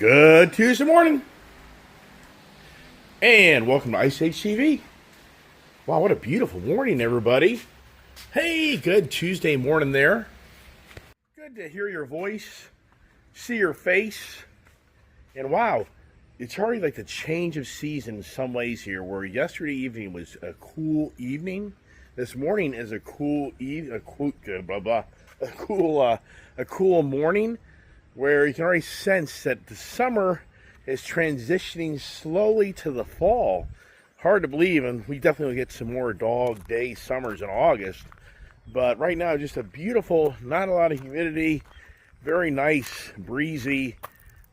Good Tuesday morning, and welcome to Ice Age TV. Wow, what a beautiful morning, everybody. Hey, good Tuesday morning there. Good to hear your voice, see your face, and wow, it's already like the change of season in some ways here, where yesterday evening was a cool evening. This morning is a cool morning, where you can already sense that the summer is transitioning slowly to the fall. Hard to believe, and we definitely will get some more dog day summers in August. But right now, just a beautiful, not a lot of humidity, very nice, breezy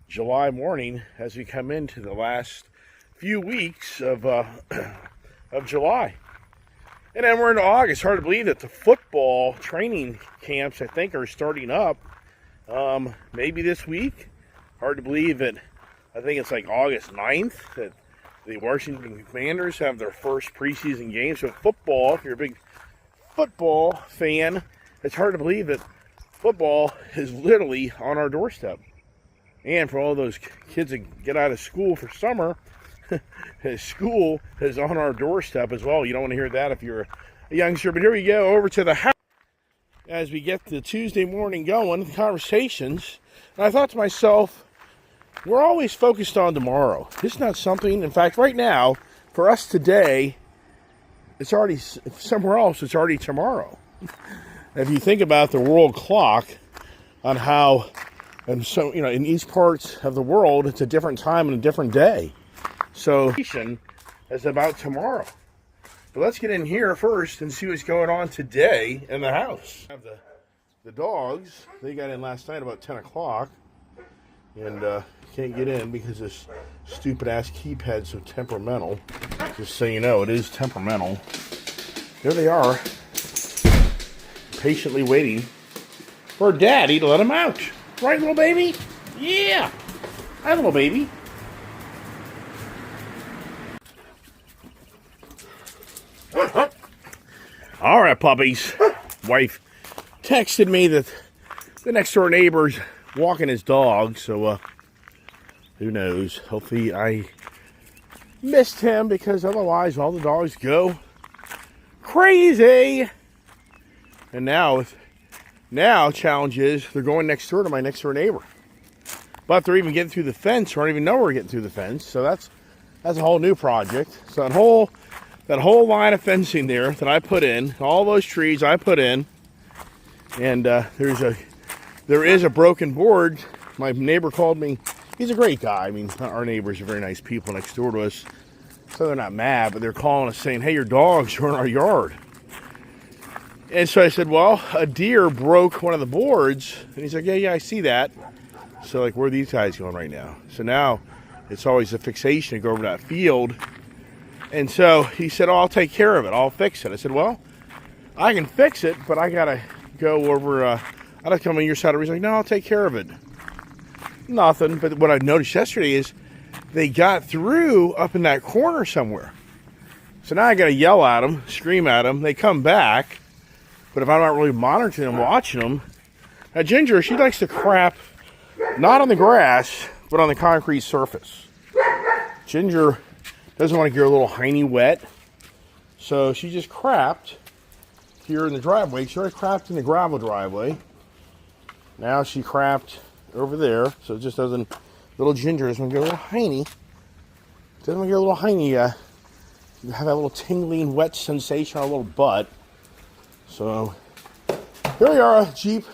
July morning as we come into the last few weeks of July. And then we're into August. Hard to believe that the football training camps, I think, are starting up. Maybe this week. Hard to believe that I think it's like August 9th that the Washington Commanders have their first preseason game. So football, if you're a big football fan, it's hard to believe that football is literally on our doorstep. And for all those kids that get out of school for summer, school is on our doorstep as well. You don't want to hear that if you're a youngster. But here we go, over to the house. As we get the Tuesday morning going, the conversations, and I thought to myself, we're always focused on tomorrow. This is not something, in fact, right now, for us today, it's already somewhere else, it's already tomorrow. If you think about the world clock on how, and so, in each part of the world, it's a different time and a different day. So, it's about tomorrow. But let's get in here first and see what's going on today in the house. I have the dogs. They got in last night about 10 o'clock. And can't get in because this stupid-ass keypad's so temperamental. Just so you know, it is temperamental. There they are. Patiently waiting for Daddy to let them out. Right, little baby? Yeah! Hi, little baby. All right, puppies. Wife texted me that the next door neighbor's walking his dog, so who knows? Hopefully I missed him, because otherwise all the dogs go crazy. And now challenge is they're going next door to my next door neighbor, but they're even getting through the fence. I don't even know we're getting through the fence, so that's a whole new project. So that whole line of fencing there that I put in, all those trees I put in, and there is a broken board. My neighbor called me. He's a great guy. I mean, our neighbors are very nice people next door to us, so they're not mad, but they're calling us saying, hey, your dogs are in our yard. And so I said, well, a deer broke one of the boards. And he's like, yeah, I see that. So, like, where are these guys going right now? So now it's always a fixation to go over that field. And so he said, oh, I'll take care of it. I'll fix it. I said, well, I can fix it, but I got to go over. I got to come on your side. He's like, no, I'll take care of it. Nothing. But what I noticed yesterday is they got through up in that corner somewhere. So now I got to yell at them, scream at them. They come back. But if I'm not really monitoring them, watching them. Now, Ginger, she likes to crap not on the grass, but on the concrete surface. Ginger doesn't want to get her little hiney wet. So she just crapped here in the driveway. She already crapped in the gravel driveway. Now she crapped over there. So it just doesn't, little Ginger doesn't want to get a little hiney. Doesn't want to get a little hiney, have that little tingling wet sensation on her little butt. So here we are, a Jeep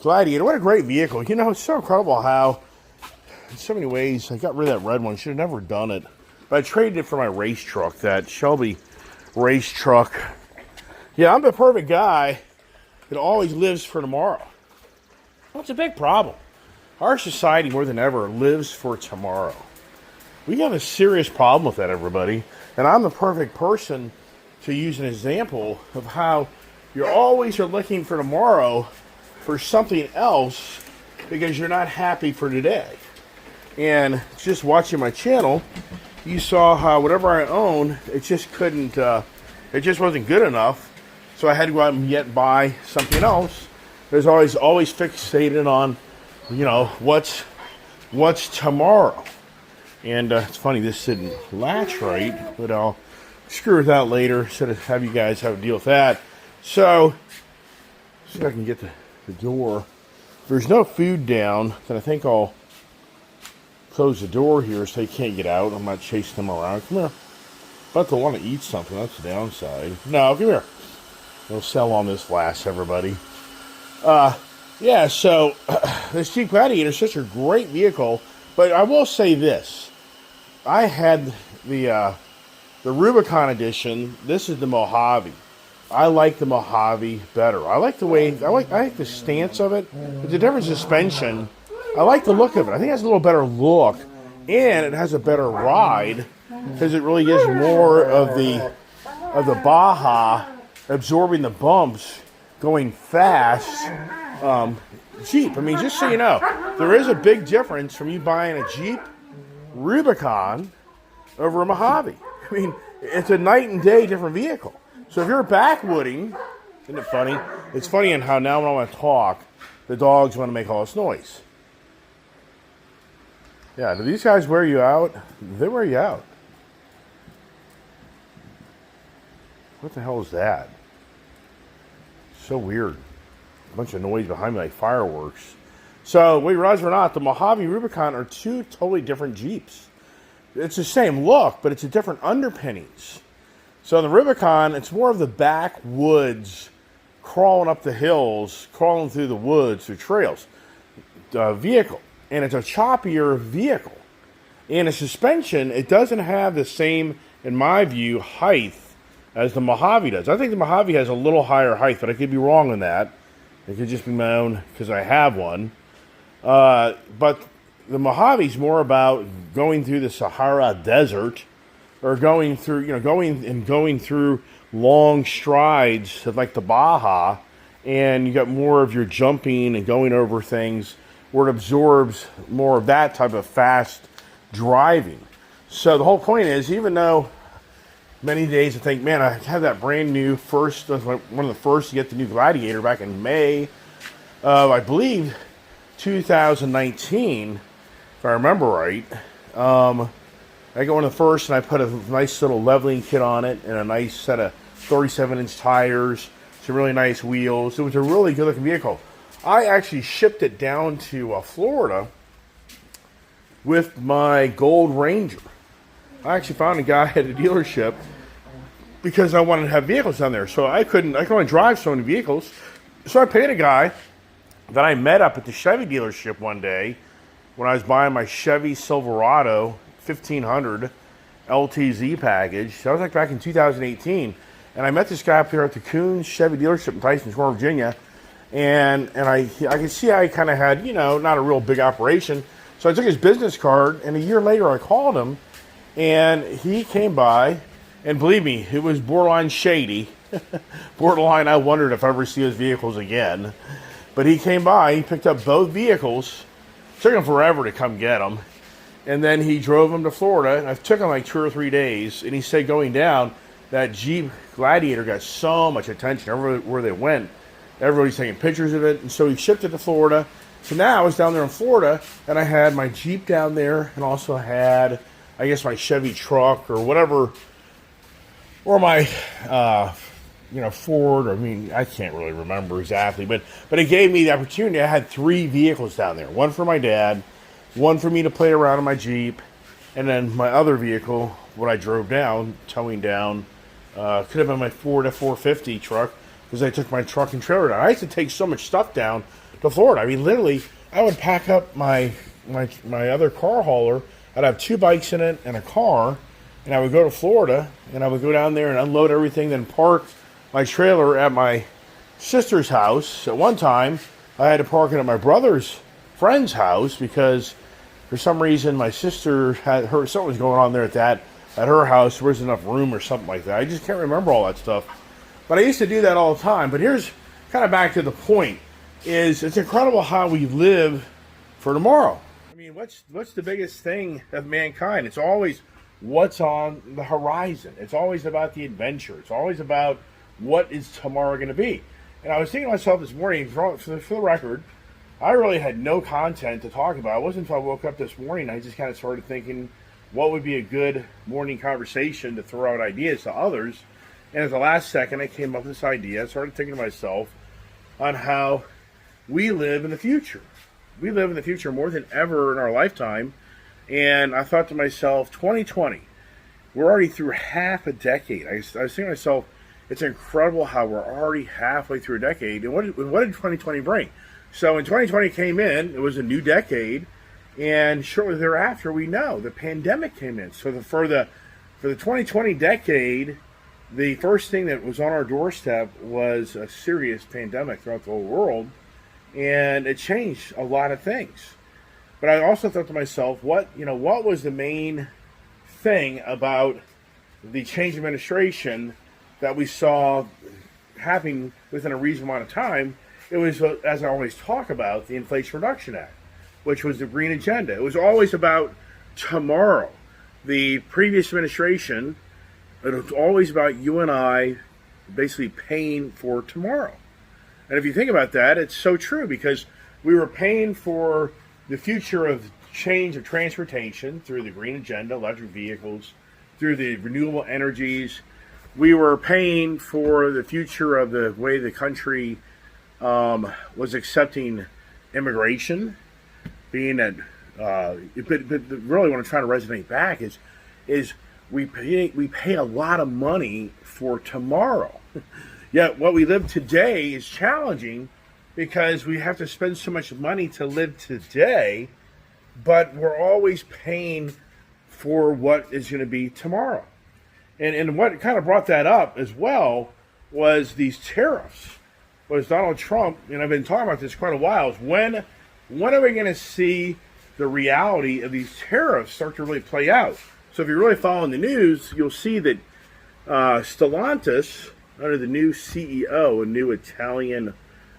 Gladiator. What a great vehicle. It's so incredible how, in so many ways, I got rid of that red one. Should have never done it. But I traded it for my race truck, that Shelby race truck. Yeah, I'm the perfect guy that always lives for tomorrow. Well, it's a big problem. Our society, more than ever, lives for tomorrow. We have a serious problem with that, everybody. And I'm the perfect person to use an example of how you always are looking for tomorrow for something else because you're not happy for today. And just watching my channel, you saw how whatever I own, it just couldn't, it just wasn't good enough. So I had to go out and yet buy something else. There's always fixated on, what's what's tomorrow. And it's funny, this didn't latch right, but I'll screw with that later instead of have you guys have to deal with that. So, see if I can get the door. If there's no food down, then I think I'll close the door here so they can't get out. I'm not chasing them around. Come here. But they'll want to eat something. That's the downside. No, come here. They'll sell on this last, everybody. Yeah, so this Jeep Gladiator is such a great vehicle. But I will say this. I had the Rubicon edition. This is the Mojave. I like the Mojave better. I like the way, I like the stance of it. It's a different suspension. I like the look of it. I think it has a little better look. And it has a better ride because it really gives more of the Baja absorbing the bumps, going fast. Jeep. I mean, just so you know, there is a big difference from you buying a Jeep Rubicon over a Mojave. I mean, it's a night and day different vehicle. So if you're backwooding, isn't it funny? It's funny in how now when I want to talk, the dogs want to make all this noise. Yeah, do these guys wear you out? They wear you out. What the hell is that? So weird. A bunch of noise behind me like fireworks. So, whether you realize it or not, the Mojave Rubicon are two totally different Jeeps. It's the same look, but it's a different underpinnings. So the Rubicon, it's more of the backwoods, crawling up the hills, crawling through the woods, through trails vehicle. And it's a choppier vehicle. And the suspension, it doesn't have the same, in my view, height as the Mojave does. I think the Mojave has a little higher height, but I could be wrong on that. It could just be my own, because I have one. But the Mojave's more about going through the Sahara Desert, or going through, going through long strides of like the Baja, and you got more of your jumping and going over things where it absorbs more of that type of fast driving. So the whole point is, even though many days I think, man, I had that brand new first, one of the first to get the new Gladiator back in May of, I believe, 2019, if I remember right. I got one of the first, and I put a nice little leveling kit on it and a nice set of 37-inch tires, some really nice wheels. It was a really good-looking vehicle. I actually shipped it down to Florida with my Gold Ranger. I actually found a guy at a dealership because I wanted to have vehicles down there. So I could only drive so many vehicles. So I paid a guy that I met up at the Chevy dealership one day when I was buying my Chevy Silverado 1500 LTZ package. That was like back in 2018. And I met this guy up here at the Coons Chevy dealership in Tysons Corner, Virginia. And I could see I kind of had, not a real big operation. So I took his business card, and a year later I called him, and he came by, and believe me, it was borderline shady. Borderline, I wondered if I ever see his vehicles again. But he came by, he picked up both vehicles. It took him forever to come get them. And then he drove them to Florida, and it took him like 2 or 3 days. And he said going down, that Jeep Gladiator got so much attention everywhere they went. Everybody's taking pictures of it. And so he shipped it to Florida. So now I was down there in Florida, and I had my Jeep down there, and also had, I guess, my Chevy truck or whatever, or my, Ford. I can't really remember exactly, but it gave me the opportunity. I had 3 vehicles down there. One for my dad, one for me to play around in my Jeep, and then my other vehicle, what I drove down, towing down, could have been my Ford F450 truck, because I took my truck and trailer down. I used to take so much stuff down to Florida. Literally, I would pack up my other car hauler. I'd have 2 bikes in it and a car, and I would go to Florida, and I would go down there and unload everything, then park my trailer at my sister's house. At one time, I had to park it at my brother's friend's house because for some reason my sister had something was going on there at her house. There wasn't enough room or something like that. I just can't remember all that stuff. But I used to do that all the time. But here's kind of back to the point. It's incredible how we live for tomorrow. What's the biggest thing of mankind? It's always what's on the horizon. It's always about the adventure. It's always about what is tomorrow going to be. And I was thinking to myself this morning, for the record, I really had no content to talk about. It wasn't until I woke up this morning I just kind of started thinking what would be a good morning conversation to throw out ideas to others. And at the last second, I came up with this idea. I started thinking to myself on how we live in the future. We live in the future more than ever in our lifetime. And I thought to myself, 2020, we're already through half a decade. I was thinking to myself, it's incredible how we're already halfway through a decade. And what did 2020 bring? So when 2020 came in, it was a new decade, and shortly thereafter, we know the pandemic came in. So for the 2020 decade, the first thing that was on our doorstep was a serious pandemic throughout the whole world, and it changed a lot of things. But I also thought to myself, what was the main thing about the change of administration that we saw happening within a reasonable amount of time? It was, as I always talk about, the Inflation Reduction Act, which was the green agenda. It was always about tomorrow. The previous administration, it was always about you and I basically paying for tomorrow. And if you think about that, it's so true, because we were paying for the future of change of transportation through the green agenda, electric vehicles, through the renewable energies. We were paying for the future of the way the country was accepting immigration, being that, but really what I'm trying to resonate back is we pay a lot of money for tomorrow. Yet what we live today is challenging because we have to spend so much money to live today, but we're always paying for what is going to be tomorrow. And what kind of brought that up as well was these tariffs. Was Donald Trump, and I've been talking about this quite a while, is when are we going to see the reality of these tariffs start to really play out? So if you're really following the news, you'll see that Stellantis, under the new CEO, a new Italian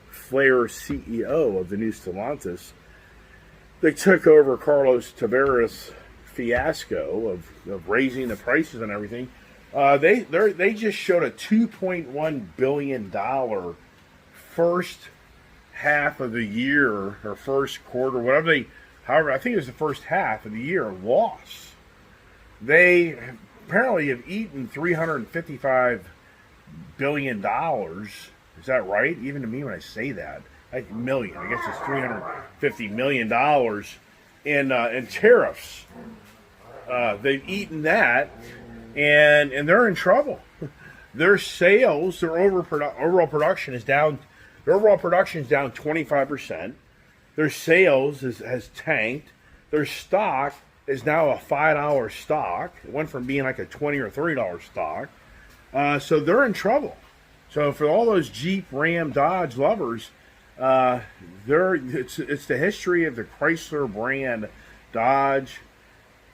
flair CEO of the new Stellantis, they took over Carlos Tavares' fiasco of raising the prices and everything. They just showed a $2.1 billion first half of the year, or first quarter, however, I think it was the first half of the year loss. They apparently have eaten $355 billion. Is that right? Even to me when I say that, like million, I guess it's $350 million in tariffs. They've eaten that, and they're in trouble. Their sales, their overall production is down. Their overall production is down 25%. Their sales has tanked. Their stock is now a $5 stock. It went from being like a $20 or $30 stock. So they're in trouble. So for all those Jeep, Ram, Dodge lovers, it's the history of the Chrysler brand, Dodge,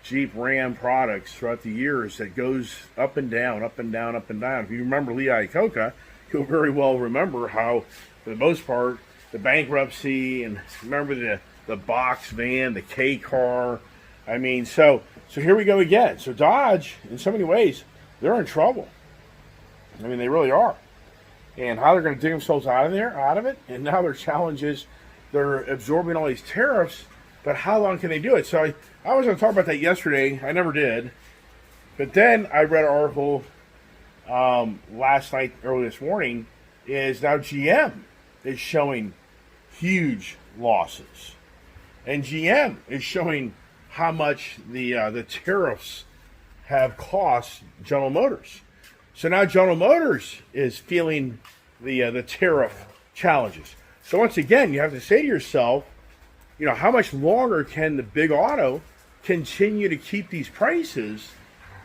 Jeep, Ram products throughout the years that goes up and down, up and down, up and down. If you remember Lee Iacocca, you'll very well remember how, for the most part, the bankruptcy, and remember the box van, the K car. I mean, so here we go again. So Dodge, in so many ways, they're in trouble. I mean, they really are. And how they're going to dig themselves out of it, and now their challenge is they're absorbing all these tariffs, but how long can they do it? So I was going to talk about that yesterday. I never did. But then I read an article last night, early this morning, is now GM is showing huge losses. And GM is showing how much the tariffs have cost General Motors. So now General Motors is feeling the tariff challenges. So once again, you have to say to yourself, how much longer can the big auto continue to keep these prices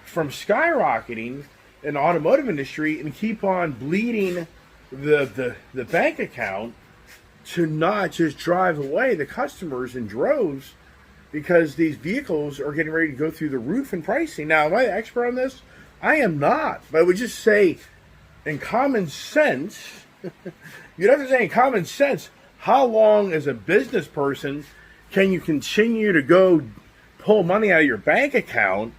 from skyrocketing in the automotive industry and keep on bleeding the bank account to not just drive away the customers in droves, because these vehicles are getting ready to go through the roof in pricing. Now, am I an expert on this? I am not, but I would just say, in common sense, you'd have to say in common sense, how long as a business person can you continue to go pull money out of your bank account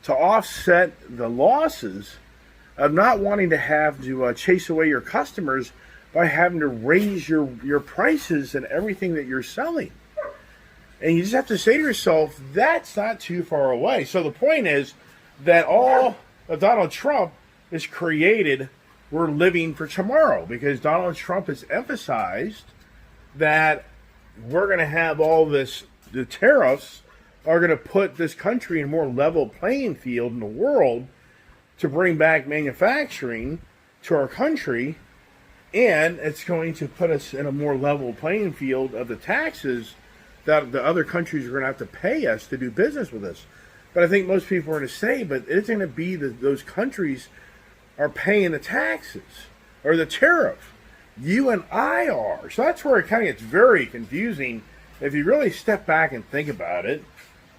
to offset the losses of not wanting to have to chase away your customers by having to raise your prices and everything that you're selling. And you just have to say to yourself, that's not too far away. So the point is that all of Donald Trump is created, we're living for tomorrow, because Donald Trump has emphasized that we're going to have all this, the tariffs are going to put this country in a more level playing field in the world to bring back manufacturing to our country. And it's going to put us in a more level playing field of the taxes that the other countries are going to have to pay us to do business with us. But I think most people are going to say, but it's going to be that those countries are paying the taxes or the tariff. You and I are. So that's where it kind of gets very confusing. If you really step back and think about it,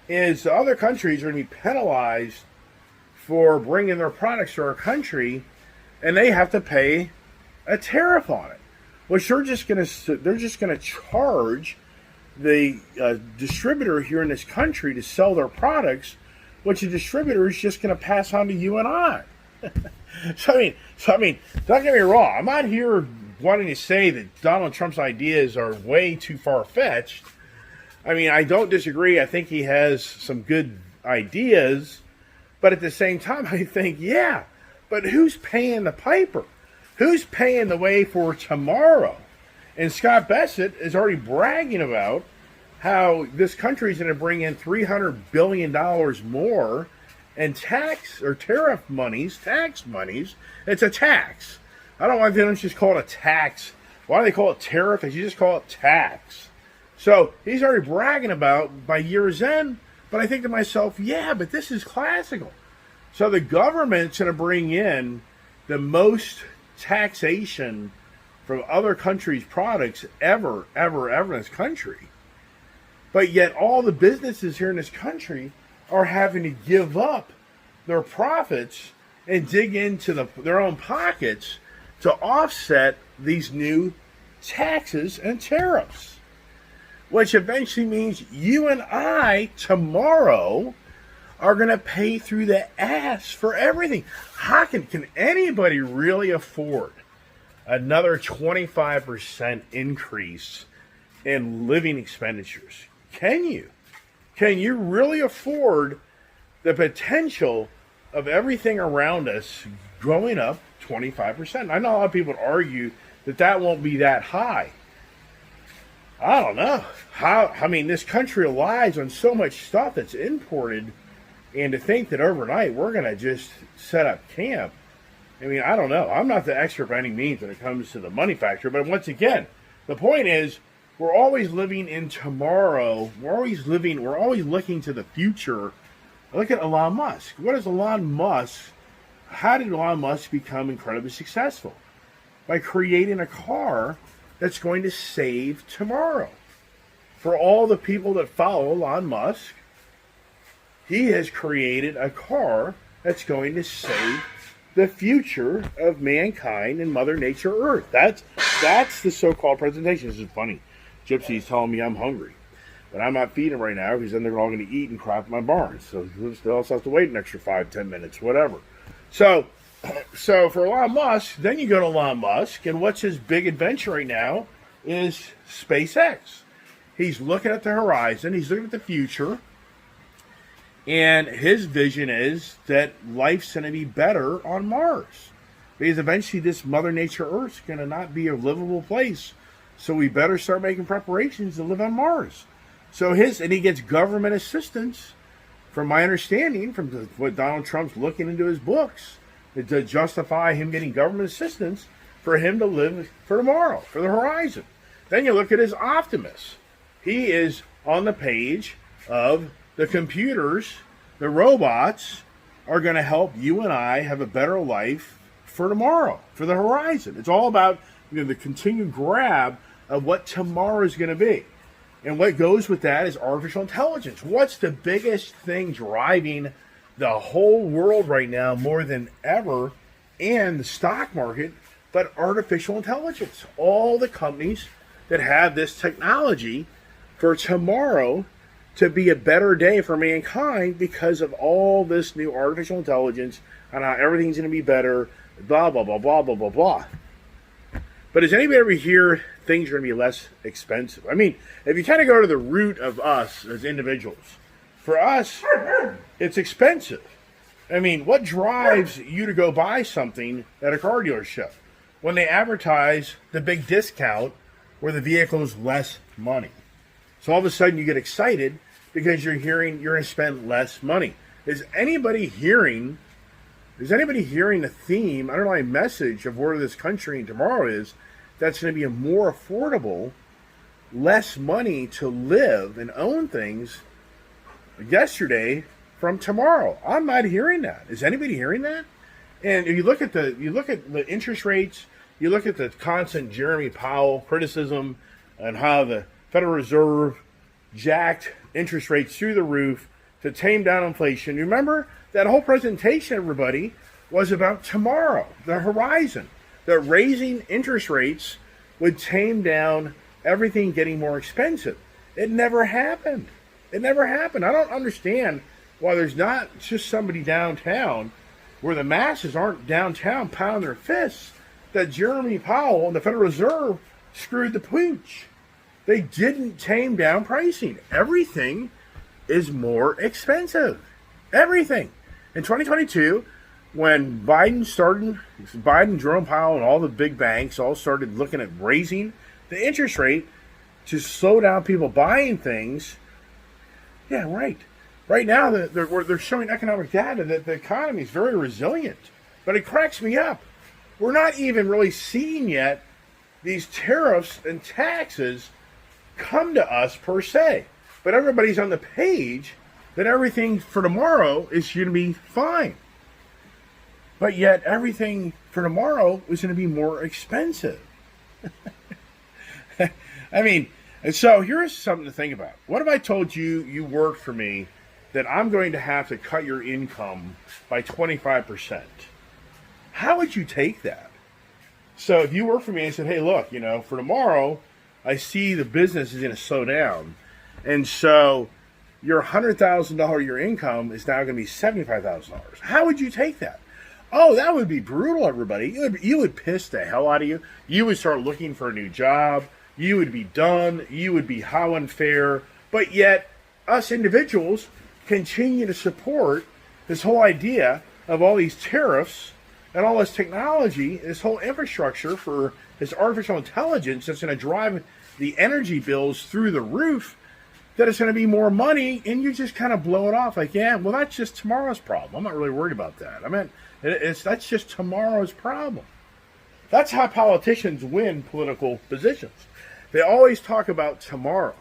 is the other countries are going to be penalized for bringing their products to our country, and they have to pay a tariff on it, which they're just going to charge the distributor here in this country to sell their products, which the distributor is just going to pass on to you and I. So I mean, don't get me wrong. I'm not here wanting to say that Donald Trump's ideas are way too far-fetched. I mean, I don't disagree. I think he has some good ideas, but at the same time, I think, yeah, but who's paying the piper? Who's paying the way for tomorrow? And Scott Bessent is already bragging about how this country is going to bring in $300 billion more in tax or tariff monies, tax monies. It's a tax. I don't know why they don't just call it a tax. Why do they call it tariff? They should just call it tax. So he's already bragging about by year's end. But I think to myself, yeah, but this is classical. So the government's going to bring in the most taxation from other countries' products ever in this country. But yet all the businesses here in this country are having to give up their profits and dig into their own pockets to offset these new taxes and tariffs. Which eventually means you and I tomorrow are going to pay through the ass for everything. How can anybody really afford another 25% increase in living expenditures? Can you? Can you really afford the potential of everything around us going up 25%? I know a lot of people would argue that won't be that high. I don't know. This country relies on so much stuff that's imported, and to think that overnight we're going to just set up camp, I don't know. I'm not the expert by any means when it comes to the money factor, but once again, the point is we're always living in tomorrow. We're always looking to the future. Look at Elon Musk. How did Elon Musk become incredibly successful? By creating a car that's going to save tomorrow. For all the people that follow Elon Musk, he has created a car that's going to save the future of mankind and Mother Nature Earth. That's the so-called presentation. This is funny. Gypsy's telling me I'm hungry. But I'm not feeding right now because then they're all going to eat and crap in my barn. So they'll also have to wait an extra 5-10 minutes, whatever. So for Elon Musk, then you go to Elon Musk, and what's his big adventure right now is SpaceX. He's looking at the horizon. He's looking at the future. And his vision is that life's going to be better on Mars. Because eventually this Mother Nature Earth's going to not be a livable place. So we better start making preparations to live on Mars. And he gets government assistance, from my understanding, from what Donald Trump's looking into his books, to justify him getting government assistance for him to live for tomorrow, for the horizon. Then you look at his Optimus. He is on the page of the computers, the robots are going to help you and I have a better life for tomorrow, for the horizon. It's all about the continued grab of what tomorrow is going to be. And what goes with that is artificial intelligence. What's the biggest thing driving the whole world right now more than ever, and the stock market, but artificial intelligence? All the companies that have this technology for tomorrow to be a better day for mankind because of all this new artificial intelligence and how everything's going to be better, blah, blah, blah, blah, blah, blah, blah. But does anybody ever hear things are going to be less expensive? I mean, if you kind of go to the root of us as individuals, for us, it's expensive. I mean, what drives you to go buy something at a car dealership? When they advertise the big discount where the vehicle is less money. So all of a sudden you get excited because you're hearing you're going to spend less money. Is anybody hearing the theme, underlying message of where this country and tomorrow is, that's going to be a more affordable, less money to live and own things yesterday from tomorrow? I'm not hearing that. Is anybody hearing that? And if you look at the interest rates, you look at the constant Jeremy Powell criticism and how the Federal Reserve jacked interest rates through the roof to tame down inflation. Remember, that whole presentation, everybody, was about tomorrow, the horizon, that raising interest rates would tame down everything getting more expensive. It never happened. It never happened. I don't understand why there's not just somebody downtown where the masses aren't downtown pounding their fists that Jeremy Powell and the Federal Reserve screwed the pooch. They didn't tame down pricing. Everything is more expensive. Everything. In 2022, when Biden, Jerome Powell, and all the big banks all started looking at raising the interest rate to slow down people buying things, yeah, right. Right now, they're showing economic data that the economy is very resilient. But it cracks me up. We're not even really seeing yet these tariffs and taxes come to us per se. But everybody's on the page that everything for tomorrow is going to be fine. But yet everything for tomorrow is going to be more expensive. I mean, and so here's something to think about. What if I told you you work for me that I'm going to have to cut your income by 25%? How would you take that? So if you work for me and said, hey, look, for tomorrow, I see the business is going to slow down. And so your $100,000 your income is now going to be $75,000. How would you take that? Oh, that would be brutal, everybody. You would piss the hell out of you. You would start looking for a new job. You would be done. You would be how unfair. But yet, us individuals continue to support this whole idea of all these tariffs and all this technology, this whole infrastructure for this artificial intelligence that's going to drive the energy bills through the roof, that it's going to be more money, and you just kind of blow it off like, yeah, well, that's just tomorrow's problem. I'm not really worried about that. I mean, that's just tomorrow's problem. That's how politicians win political positions. They always talk about tomorrow.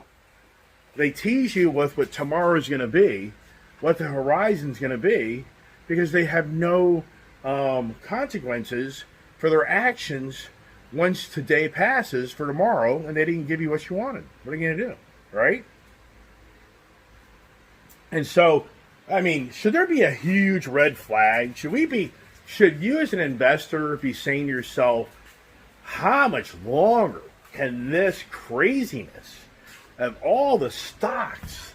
They tease you with what tomorrow is going to be, what the horizon is going to be, because they have no consequences for their actions once today passes for tomorrow, and they didn't give you what you wanted. What are you going to do, right? And so, I mean, should there be a huge red flag? Should you as an investor be saying to yourself, how much longer can this craziness of all the stocks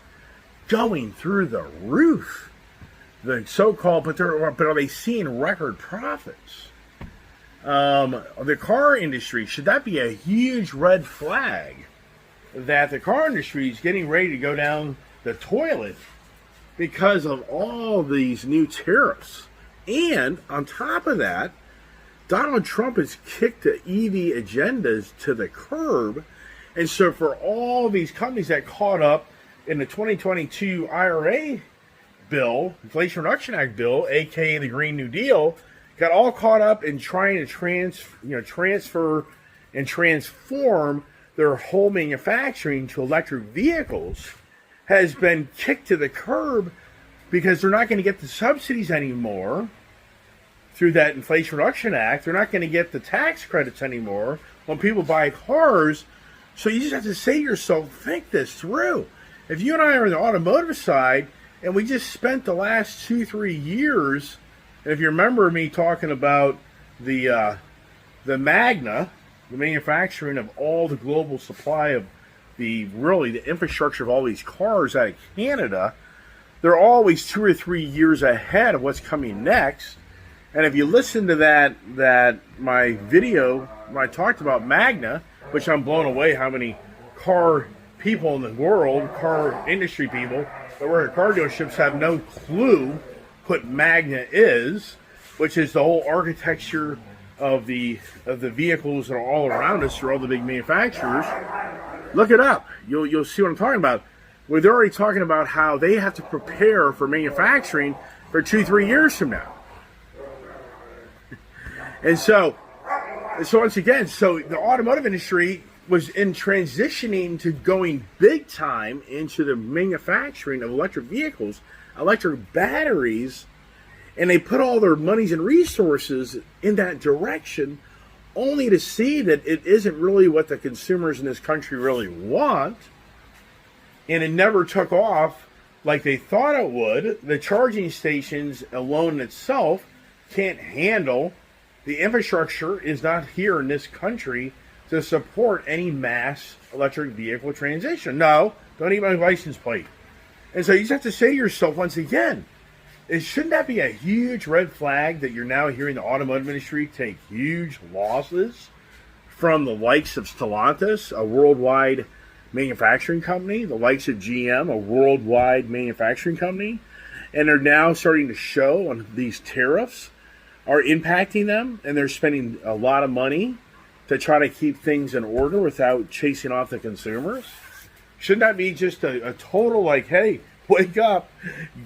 going through the roof, the so-called, but are they seeing record profits? The car industry, should that be a huge red flag that the car industry is getting ready to go down the toilet because of all these new tariffs? And on top of that, Donald Trump has kicked the EV agendas to the curb. And so for all these companies that caught up in the 2022 IRA bill, Inflation Reduction Act bill, aka the Green New Deal, got all caught up in trying to transfer and transform their whole manufacturing to electric vehicles, has been kicked to the curb because they're not going to get the subsidies anymore through that Inflation Reduction Act. They're not going to get the tax credits anymore when people buy cars. So you just have to say to yourself, think this through. If you and I are on the automotive side, and we just spent the last 2-3 years, and if you remember me talking about the Magna, the manufacturing of all the global supply of the infrastructure of all these cars out of Canada, they're always 2 or 3 years ahead of what's coming next. And if you listen to my video when I talked about Magna, which I'm blown away how many car people in the world, car industry people that work at car dealerships have no clue what Magna is, which is the whole architecture of the vehicles that are all around us through all the big manufacturers. Look it up. You'll see what I'm talking about. Well, they're already talking about how they have to prepare for manufacturing for 2-3 years from now. And so once again, so the automotive industry was in transitioning to going big time into the manufacturing of electric vehicles, electric batteries, and they put all their monies and resources in that direction, only to see that it isn't really what the consumers in this country really want, and it never took off like they thought it would. The charging stations alone in itself can't handle, the infrastructure is not here in this country to support any mass electric vehicle transition. No, don't eat my license plate. And so you just have to say to yourself once again, shouldn't that be a huge red flag that you're now hearing the automotive industry take huge losses from the likes of Stellantis, a worldwide manufacturing company, the likes of GM, a worldwide manufacturing company, and they're now starting to show on these tariffs are impacting them, and they're spending a lot of money to try to keep things in order without chasing off the consumers? Shouldn't that be just a total like, hey, wake up,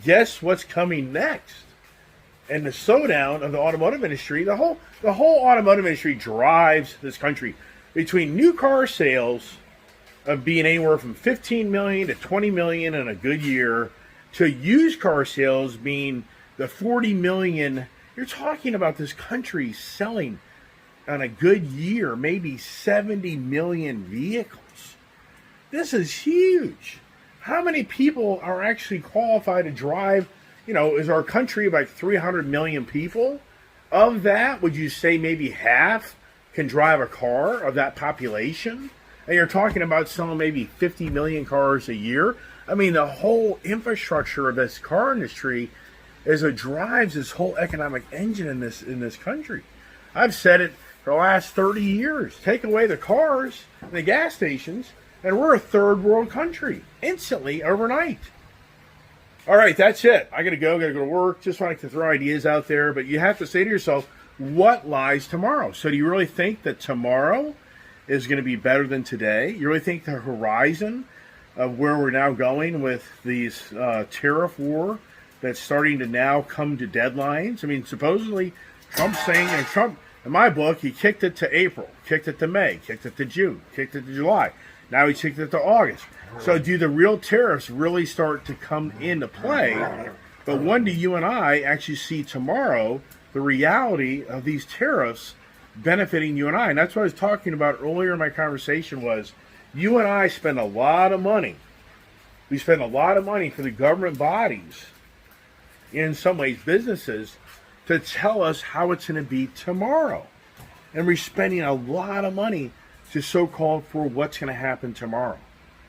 guess what's coming next? And the slowdown of the automotive industry, the whole automotive industry drives this country between new car sales of being anywhere from 15 million to 20 million in a good year to used car sales being the 40 million. You're talking about this country selling on a good year maybe 70 million vehicles. This is huge. How many people are actually qualified to drive? You know, is our country like 300 million people? Of that, would you say maybe half can drive a car of that population? And you're talking about selling maybe 50 million cars a year? I mean, the whole infrastructure of this car industry is what drives this whole economic engine in this country. I've said it for the last 30 years. Take away the cars and the gas stations, and we're a third world country instantly overnight. All right, that's it. I got to go to work. Just wanted to throw ideas out there, but you have to say to yourself, what lies tomorrow? So do you really think that tomorrow is going to be better than today? You really think the horizon of where we're now going with these tariff war that's starting to now come to deadlines? I mean, supposedly Trump's saying, and Trump, in my book, he kicked it to April, kicked it to May, kicked it to June, kicked it to July. Now he kicked it to August. So do the real tariffs really start to come into play? But when do you and I actually see tomorrow the reality of these tariffs benefiting you and I? And that's what I was talking about earlier in my conversation was, you and I spend a lot of money. We spend a lot of money for the government bodies, in some ways businesses, to tell us how it's going to be tomorrow. And we're spending a lot of money to so-called for what's going to happen tomorrow.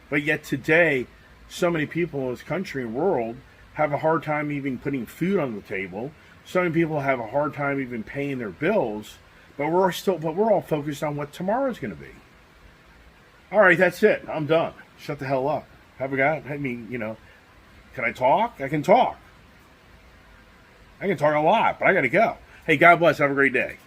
But yet today, so many people in this country and world have a hard time even putting food on the table. So many people have a hard time even paying their bills. But we're all focused on what tomorrow's going to be. All right, that's it. I'm done. Shut the hell up. Have a guy? I mean, you know, can I talk? I can talk. I can talk a lot, but I got to go. Hey, God bless. Have a great day.